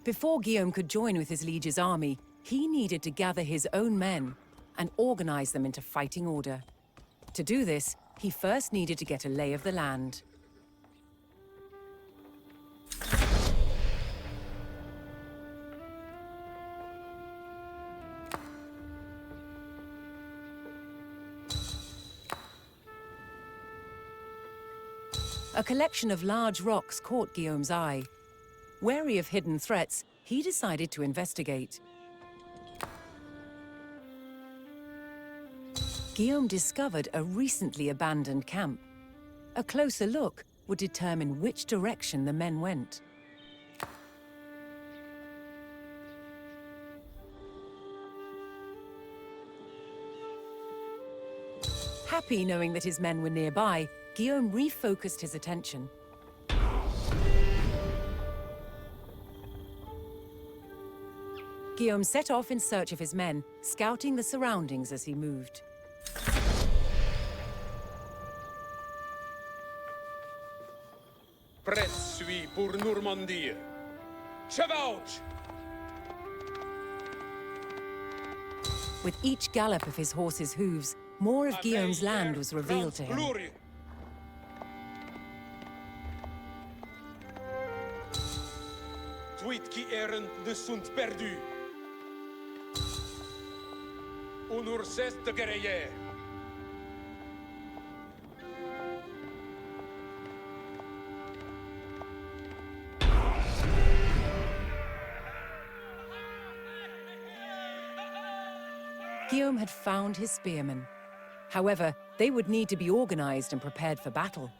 Before Guillaume could join with his liege's army, he needed to gather his own men and organize them into fighting order. To do this, he first needed to get a lay of the land. A collection of large rocks caught Guillaume's eye. Wary of hidden threats, he decided to investigate. Guillaume discovered a recently abandoned camp. A closer look would determine which direction the men went. Happy knowing that his men were nearby, Guillaume refocused his attention. Guillaume set off in search of his men, scouting the surroundings as he moved. Prêt suis pour Normandie. Chevauche! With each gallop of his horse's hooves, more of Guillaume's land was revealed to him. Tweet qui errent ne sont perdus. Honor cesse de guerrier. Guillaume had found his spearmen. However, they would need to be organized and prepared for battle,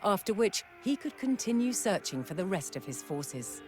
after which he could continue searching for the rest of his forces.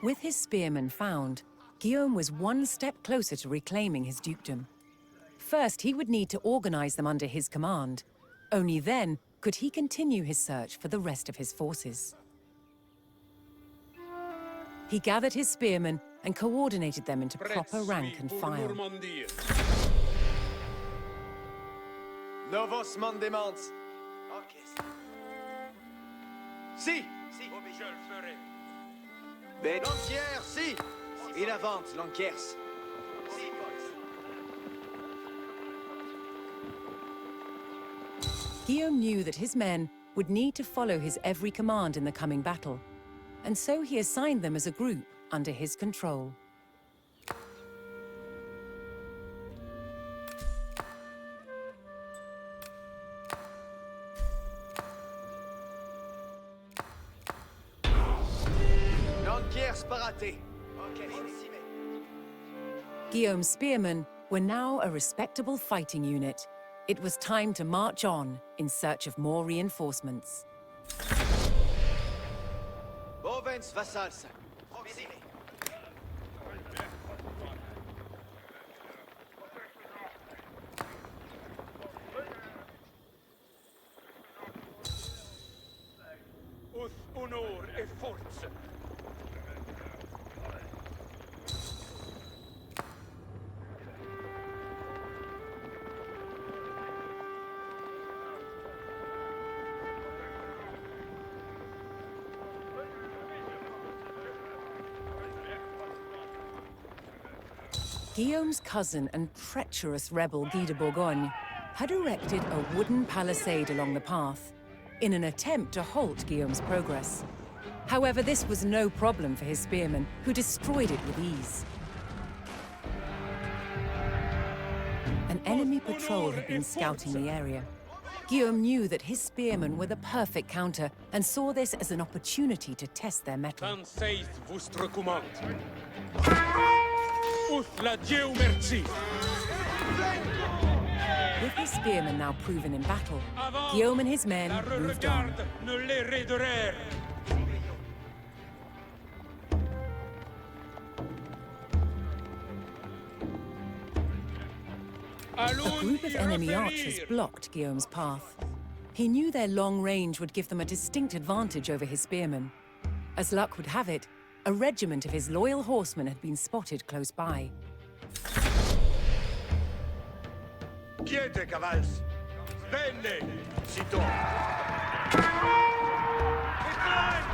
With his spearmen found, Guillaume was one step closer to reclaiming his dukedom. First, he would need to organize them under his command. Only then could he continue his search for the rest of his forces. He gathered his spearmen and coordinated them into proper rank and file. Novos mandements. Si. Je le ferai. L'enquière, si. Il avance, l'enquiers. Guillaume knew that his men would need to follow his every command in the coming battle, and so he assigned them as a group under his control. Guillaume's spearmen were now a respectable fighting unit. It was time to march on in search of more reinforcements. Bovens vassals. Us honor et force. Guillaume's cousin and treacherous rebel Guy de Bourgogne had erected a wooden palisade along the path in an attempt to halt Guillaume's progress. However, this was no problem for his spearmen, who destroyed it with ease. An enemy patrol had been scouting the area. Guillaume knew that his spearmen were the perfect counter and saw this as an opportunity to test their mettle. Quand saith vostre commande. Uth la Dieu merci. With his spearmen now proven in battle, Avant! Guillaume and his men La moved on. regarde ne les raiderait. A group of enemy archers blocked Guillaume's path. He knew their long range would give them a distinct advantage over his spearmen. As luck would have it, a regiment of his loyal horsemen had been spotted close by. Quiete, cavals! Bene! Sitôt!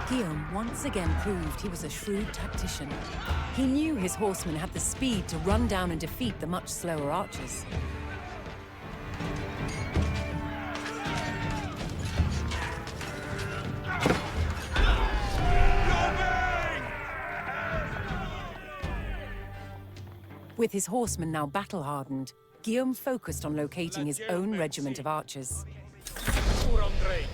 Guillaume once again proved he was a shrewd tactician. He knew his horsemen had the speed to run down and defeat the much slower archers. With his horsemen now battle-hardened, Guillaume focused on locating his own regiment of archers. Pour André!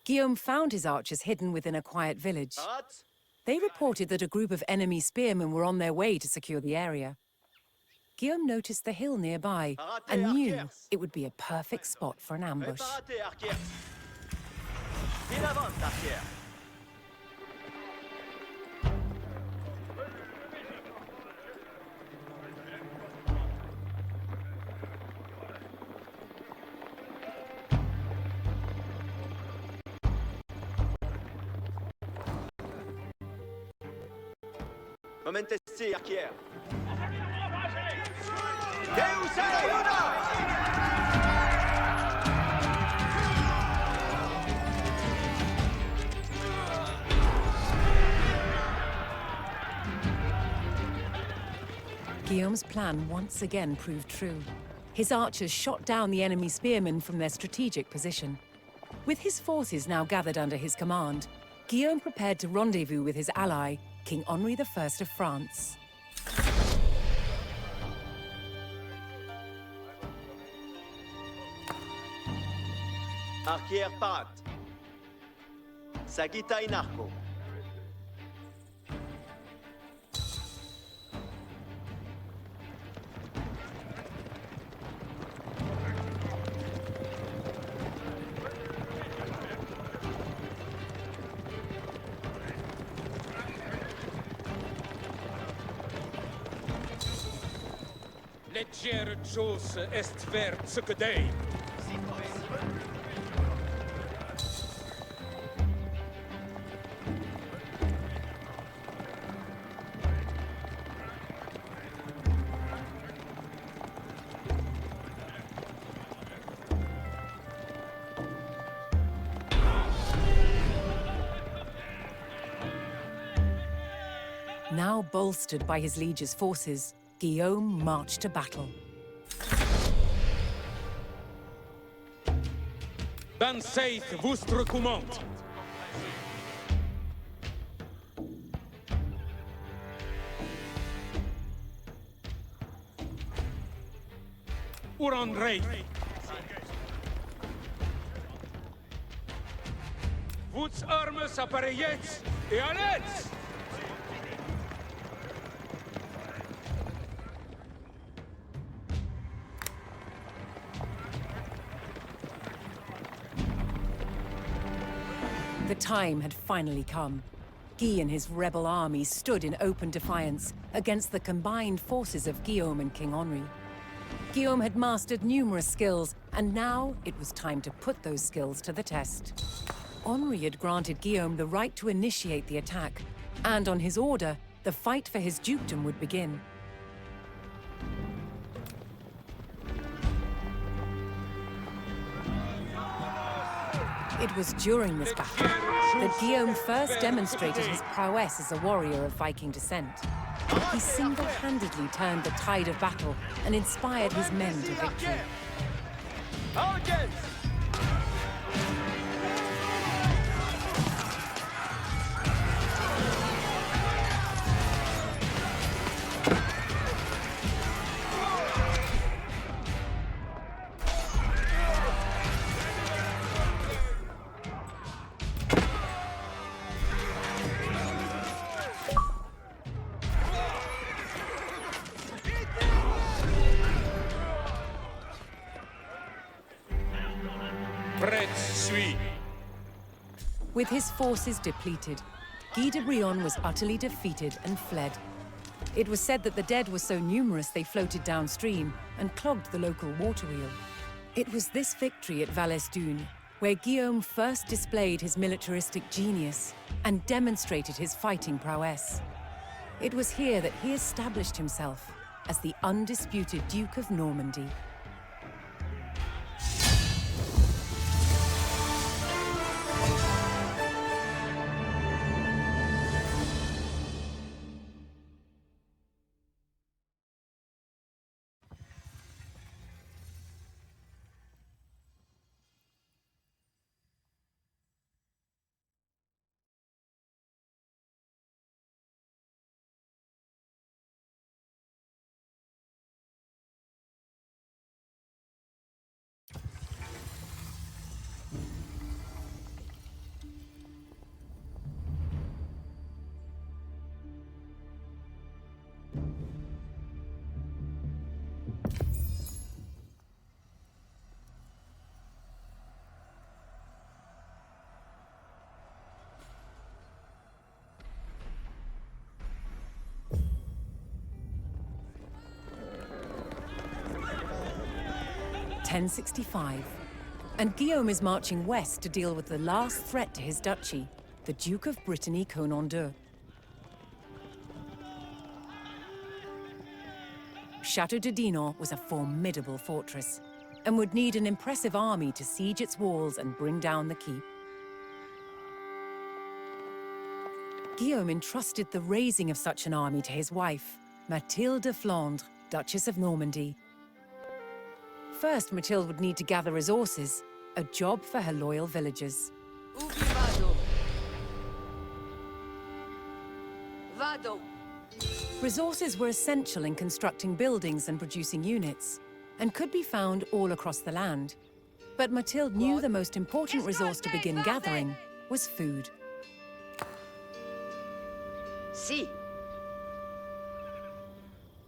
Guillaume found his archers hidden within a quiet village. Parat! They reported that a group of enemy spearmen were on their way to secure the area. Guillaume noticed the hill nearby and knew it would be a perfect spot for an ambush. Préparate, archers! In avant, archers! Momentesti, archers! Deus ayuda! Guillaume's plan once again proved true. His archers shot down the enemy spearmen from their strategic position. With his forces now gathered under his command, Guillaume prepared to rendezvous with his ally, King Henri I of France. Archers, parat! Sagitta in arco! Leggere Jos est vert ce que dei. Now bolstered by his liege's forces, Guillaume marched to battle. Ben saith vostre commande. Pour André. Voets armes appareillets et à l'aide! The time had finally come. Guy and his rebel army stood in open defiance against the combined forces of Guillaume and King Henri. Guillaume had mastered numerous skills, and now it was time to put those skills to the test. Henri had granted Guillaume the right to initiate the attack, and on his order, the fight for his dukedom would begin. It was during this battle that Guillaume first demonstrated his prowess as a warrior of Viking descent. He single-handedly turned the tide of battle and inspired his men to victory. Archers! With his forces depleted, Guy de Brion was utterly defeated and fled. It was said that the dead were so numerous they floated downstream and clogged the local water wheel. It was this victory at Valesdune where Guillaume first displayed his militaristic genius and demonstrated his fighting prowess. It was here that he established himself as the undisputed Duke of Normandy. (1065), and Guillaume is marching west to deal with the last threat to his duchy, the Duke of Brittany Conan II. Château de Dinan was a formidable fortress and would need an impressive army to siege its walls and bring down the keep. Guillaume entrusted the raising of such an army to his wife, Mathilde de Flandre, Duchess of Normandy. First, Mathilde would need to gather resources, a job for her loyal villagers. Vado. Resources were essential in constructing buildings and producing units, and could be found all across the land. But Mathilde knew the most important resource to begin gathering was food. Si.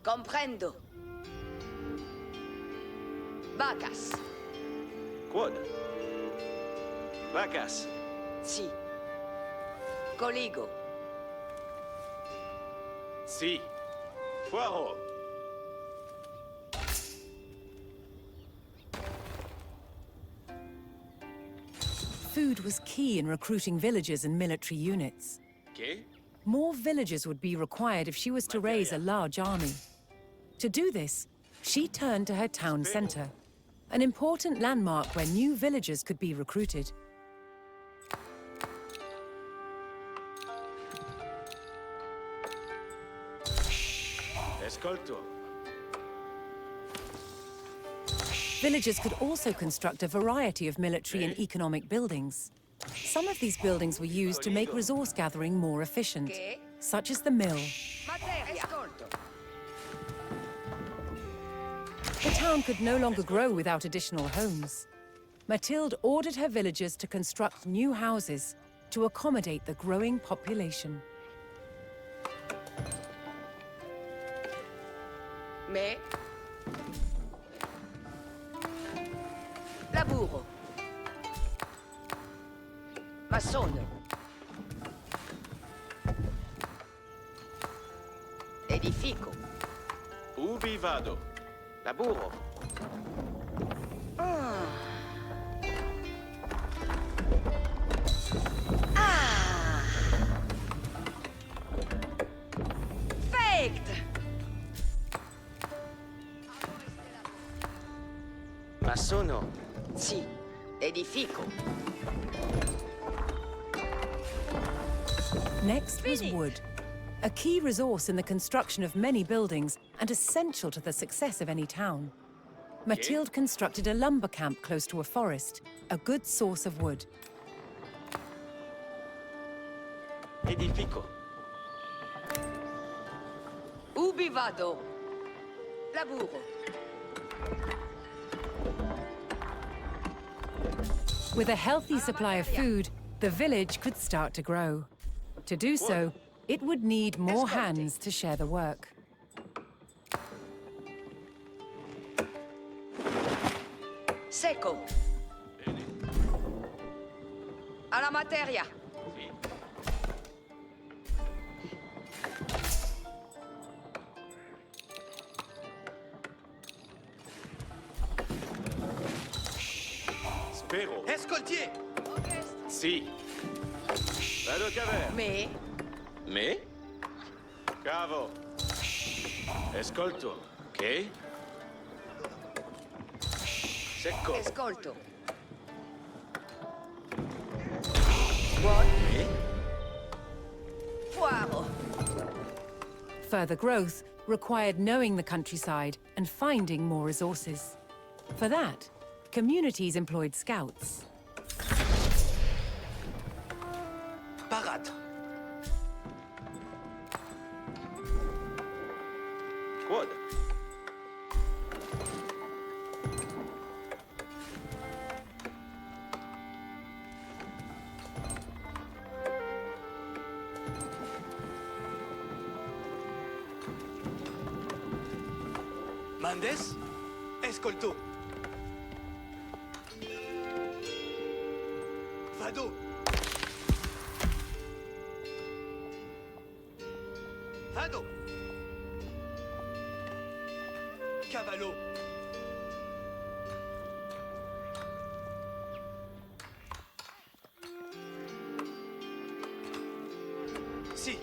Comprendo. Vacas. Quod? Vacas. Si. Coligo. Si. Poireaux. Food was key in recruiting villagers and military units. Okay. More villagers would be required if she was to raise a large army. To do this, she turned to her town center, an important landmark where new villagers could be recruited. Escolto. Villagers could also construct a variety of military and economic buildings. Some of these buildings were used to make resource gathering more efficient, such as the mill. Materia. Ascolto. The town could no longer grow without additional homes. Mathilde ordered her villagers to construct new houses to accommodate the growing population. Me. Laburo. Masono. Edifico. Ubi vado? Laburo. Faked. Masono. Si. Edifico. Next was wood, a key resource in the construction of many buildings and essential to the success of any town. Mathilde constructed a lumber camp close to a forest, a good source of wood. Edifico. Ubi vado? Laburo. With a healthy supply of food, the village could start to grow. To do so, it would need more hands to share the work. Seco. Alla materia. Spero. Escoltier! Si. Vado caver. Mais, Me? Cavo. Escolto. Ok? Secco. escolto. Buon. Me? Poiro. Further growth required knowing the countryside and finding more resources. For that, communities employed scouts. Parade! Quod. Mandes? Escolto! Vado! Vado! Cavallo! Si!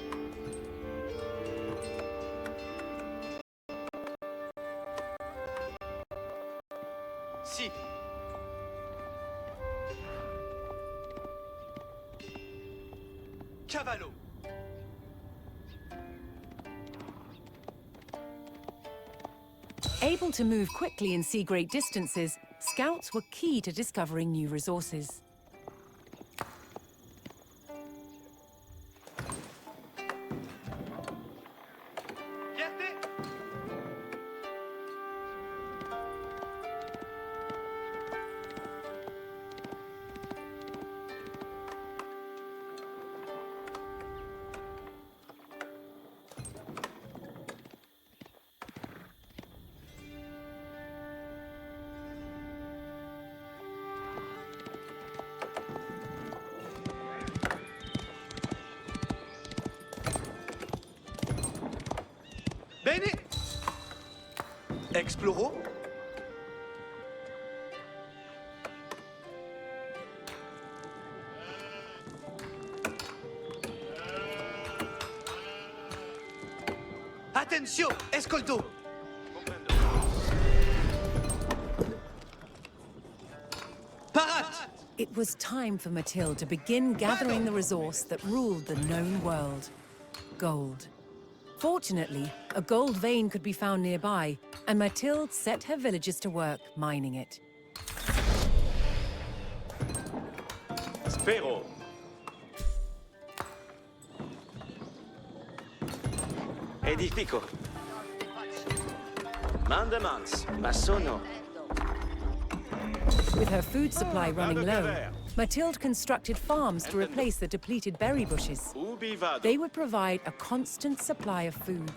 Si! Cavallo! Able to move quickly and see great distances, scouts were key to discovering new resources. Fierté! Bene! Exploro? Attention! Escolto! Comprendo. Parade! It was time for Mathilde to begin gathering the resource that ruled the known world: gold. Fortunately, a gold vein could be found nearby, and Mathilde set her villagers to work mining it. Spero. Edifico. Mandamans. Masono. With her food supply running low, Mathilde constructed farms to replace the depleted berry bushes. Ubi vado. They would provide a constant supply of food.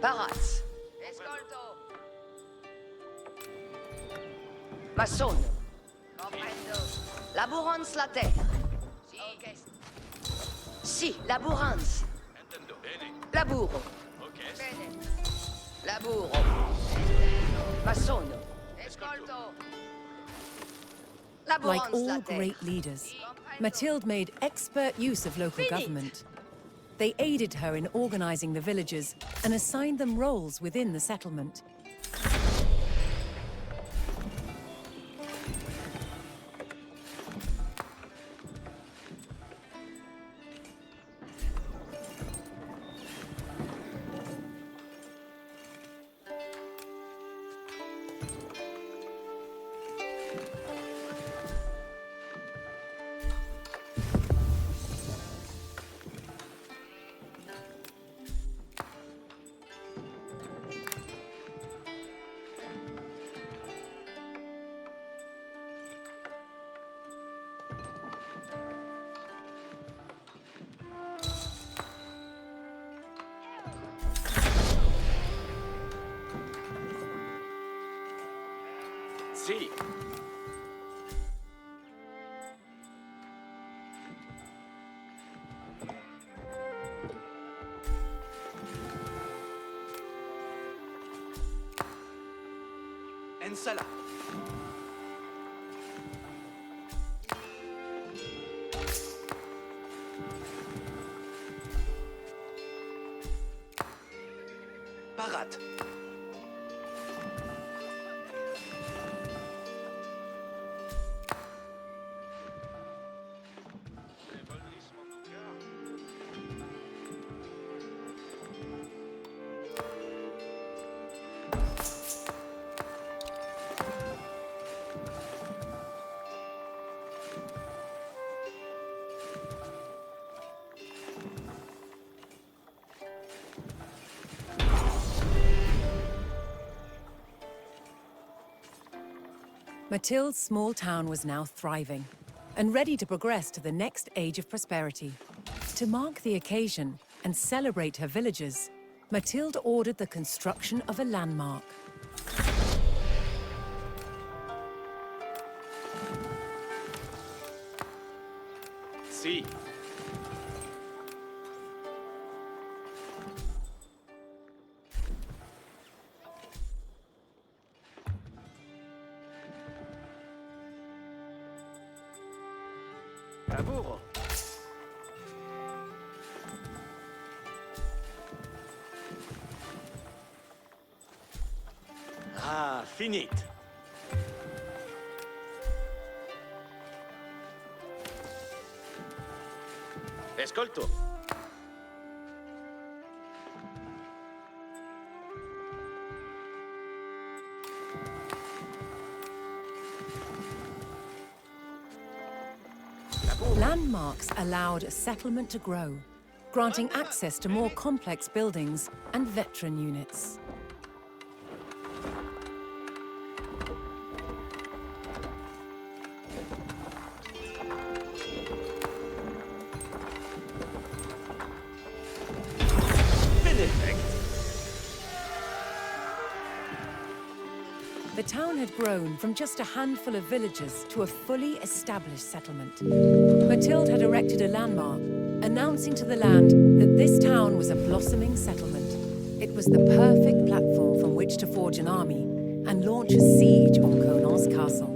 Paras. Escolto. Masono. Comprendo. Labourance la terre. Si, labourance. Intendo. Bene. Laburo. Ok. Bene. Laburo. Masono. Escolto. Like Labourance la all terre. great leaders, Mathilde made expert use of local government. They aided her in organizing the villagers and assigned them roles within the settlement. Si. Fahrrad. Mathilde's small town was now thriving and ready to progress to the next age of prosperity. To mark the occasion and celebrate her villagers, Mathilde ordered the construction of a landmark. Sì. Lavoro. Ah, finit. Ascolto. Landmarks allowed a settlement to grow, granting access to more complex buildings and veteran units. Beneffect. The town had grown from just a handful of villagers to a fully established settlement. Mathilde had erected a landmark, announcing to the land that this town was a blossoming settlement. It was the perfect platform from which to forge an army and launch a siege on Conan's castle.